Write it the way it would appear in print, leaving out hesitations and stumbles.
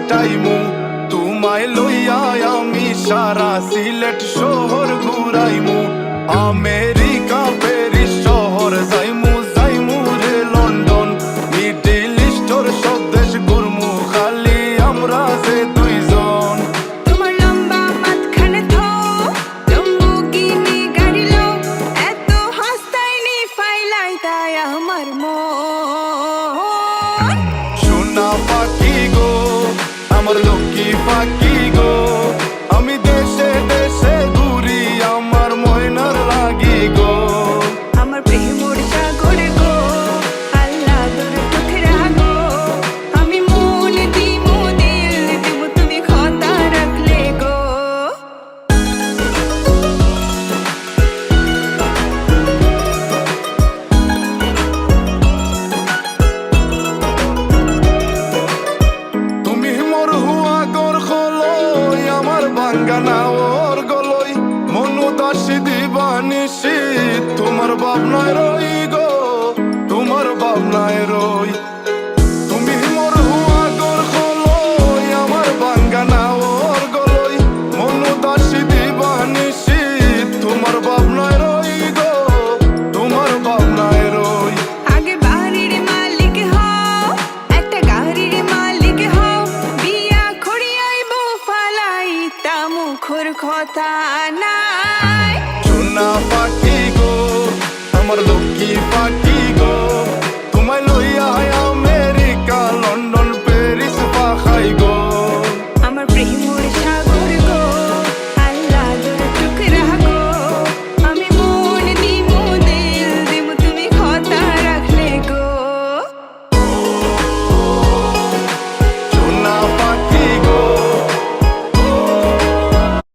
কাটাইমু তোমায় লইয়া আমি সারা সিলেট শহর ঘুরাইমু আমেরিকা প্যারিস শহর যাইমু যাইমু রে লন্ডন মিডল ইস্টর সব দেশ ঘুরমু খালি আমরা যে দুইজন তোমার লম্বা মাঝখানে থো লম্বুগিনি গাড়ি লো এত হাসতাইনি ফাইলাই তাই আমার মন সোনা পাখি গো আমার লক্ষ্মী পাখি গো আমি দেশে দেশে ঘুরি আমার ময়নার লাগি গো আমার প্রেমর সাগরে গো আল্লাহ তোর টুকরা গো আমি মন দিমু দিল দিমু তুমি কথা রাখলে গো তুমি মোর হুয়া গর খলই আমার বাঙ্গানা ওর গলই মনু দাসী দিবানিসি তোমার ভাবনায় রই